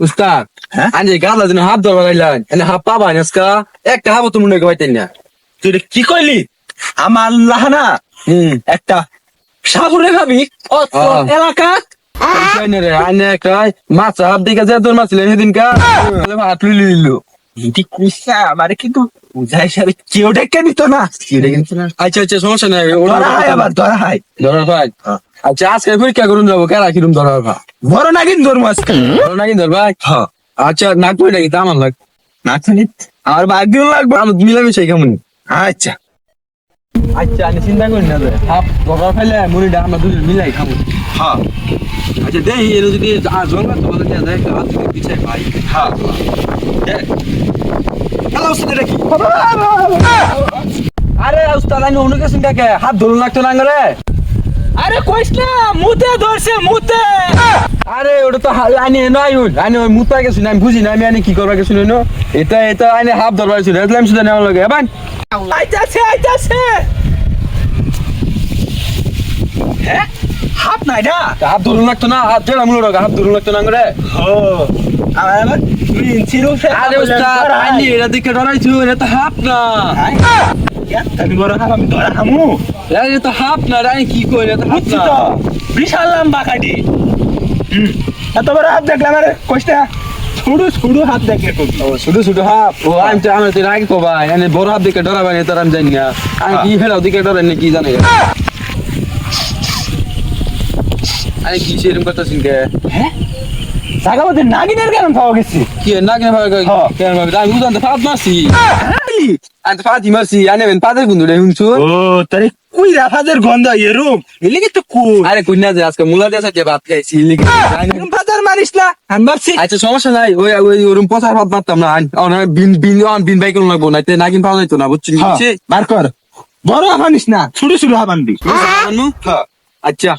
উস্তাদ আনজে গালা দিন হাত ধরবা গাইলেন এনে হাত পাবা আজকা একটা হাবো তুমি মনে পাইতেন না তুই এটা কি কইলি আমার লাহানা একটা সাগরে ভাবি এলাকা রে আনে কাই মাছ হাত দিকে যে তোর মাছ লেনে দিন কা হাত লুলি লিলো এটি কুইসা আমারে কিন্তু বুঝাই সারে কেউ ডেকে নিত না আচ্ছা আচ্ছা সমস্যা নাই ধরা হয় আবার ধরা হয় ধরার ভাই আচ্ছা আজকে পরীক্ষা করুন যাবো কেরা কিরম ধরার ভাই বড় নাগিন ধর্ম আজকে ধরো নাকি ধর ভাই হ্যাঁ আচ্ছা নাক পড়ে নাকি তা আমার লাগ না জানি আমার ভাগ্য লাগবে আমি মিলামিশাই কেমন আচ্ছা আচ্ছা আমি চিন্তা করি না হাফ ধরার ফেলে মুড়িটা আমরা দুজন মিলাই খাবো হ্যাঁ আচ্ছা দেখি এর যদি জল তো বলে দেয় দেখ হাত যদি পিছাই ভাই হ্যাঁ হ্যালো সেটা কি আরে উস্তাদ আমি অন্য কিছু কাকে হাত ধরুন লাগতো না রে আরে কইস না মুতে ধরছে মুতে আরে ওটা তো আনি নয় আনি ওই মুতা গেছি না আমি বুঝি না আমি আনি কি করবা গেছিল না এটা এটা আনি হাফ ধরবার ছিল এটা আমি শুধু নেওয়া লাগে এবার আইতাছে হ্যাঁ হাত নাই না হাত ধরুন লাগতো না হাত ধরে আমলো হাত ধরুন লাগতো না রে ও আমার আবার ছিল আরে উস্তাদ আনি এটা দিকে ডরাইছো এটা তো হাফ না আমি বড় হাত আমি ধরা হামু এটা তো হাফ না রে কি কই এটা তো হাফ বুঝছি না তো বিশাল লম্বা কাটি এত বড় হাত দেখলাম আরে কইটা ছুড়ু হাত দেখে শুধু শুধু হাফ ও আমি তো আমার তো আগে কো ভাই এনে বড় হাত দিকে ডরাবাই না তার আমি জানি না আমি কি ফেরাও দিকে ডরাই না কি জানি আরে কি সেরকম কথা শুনকে হ্যাঁ জায়গা মধ্যে নাগিনের কারণ পাওয়া গেছে কি না কেন ভাই কেন ভাই আমি উদান তো ফাদ মারছি আমি তো ফাদি মারছি আনে বেন পাদের গুন্দু রে হুনছু ও তারে কুই রাফাদের গন্ধ এরম এলিগে তো কু আরে কইনা যে আজকে মুলা দিয়ে সাথে ভাত খাইছি লিখে ফাদার মারিস না আমি মারছি আচ্ছা সমস্যা নাই ওই ওই ওরম পচার ভাত মারতাম না না বিন বাইক লাগবো না নাগিন পাওয়া যাইতো না বুঝছিস বার কর বড় হাবানিস না ছোট ছোট হাবানবি আচ্ছা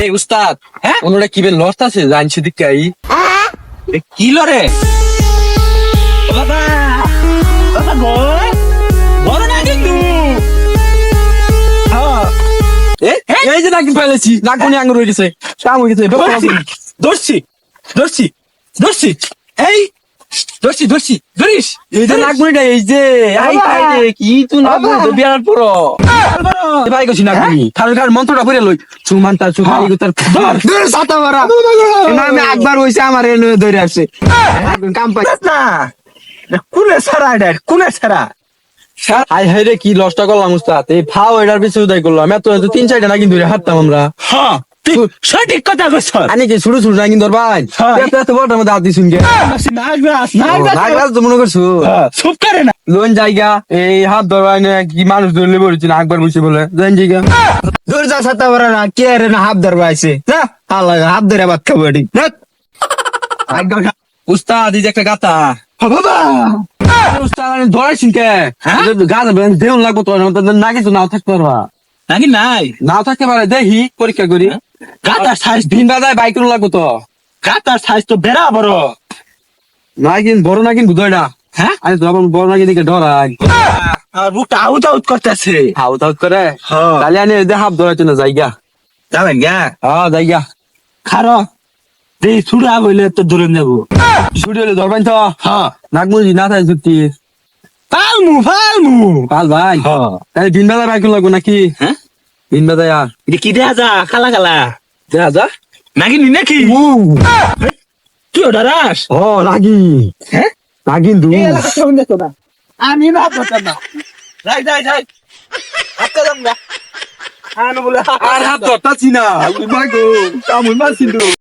এই উস্তাদ হ্যাঁ ওনোরা কি বেন লস্ট আছে জানছি দিকাই কি লরে বাবা বাবা গো বড় না কিন্তু এই যে নাকি ফেলেছি নাকমনি আঙুর হয়ে গেছে কাম হয়ে গেছে ধরছি এই ধরছি ধরিস এই যে নাকমনিটা এই যে আই খাই রে কি তুই নাকমনি তো বিয়ার পর ভাই কইছি নাকমনি খাল মন্ত্রটা পড়ে লই সুমানতা সুখালি গো তার ধর সাতা মারা না আমি একবার হইছে আমার এনে ধরে আসে কাম পাই না কোনে সারা আই হাই রে কি লসটা করলাম উস্তাদ এই ফাও এটার পিছনে উদয় করলাম এত তিন চারটা নাকি ধরে হাঁটতাম আমরা হ্যাঁ তুই সঠিক কথা কইছ আনি কি শুরু শুরু নাকি ধরবাই এত বড় মধ্যে হাত দিছুন গে নাগরাজ তো মনে করছো চুপ করে না লোন জায়গা এই হাত ধরবাই না কি মানুষ ধরলে বলছি না একবার বসে বলে লোন জায়গা দূর যা সাতা বড় না কে রে না হাত ধরবাইছে যা আল্লাহ হাত ধরে বাদ খাবো এটি উস্তাদ এই যে একটা গাতা বাবা উস্তাদ আমি ধরাইছি কে গাছ দেউন লাগবো তো না কিছু নাও থাকতে পারবা নাকি নাই নাও থাকতে পারে দেখি পরীক্ষা করি গাতার সাইজ ভিন বাজায় বাইক লাগবো তো গাতার সাইজ তো বেড়া বড় না কিন বড় না কিন বুঝাই হ্যাঁ আমি তো বড় না কিন ডরাই আর বুকটা আউট আউট করতেছে হাউ তাউ করে তাহলে আনি হাফ ধরাইতো না জায়গা যাবেন গা হ্যাঁ জায়গা খারো দেই ছুড়া বইলে তো দূরে যাবো ছুটি হলে ধরবেন তো হ্যাঁ নাকমুজি না থাকে ছুটি ফালমু পাল ভাই তাহলে দিন বেলা বাইক লাগবো নাকি হ্যাঁ দিন বেলা আর এটা কি দেখা যা খালা খালা দেখা যা নাকি নি নাকি কি ওডারাস ও লাগি হ্যাঁ লাগিন দু আমি না কথা না যাই হাতটা দাম না আনো বলে আর হাত ধরতাছি না ভাই গো কামুন মারছিল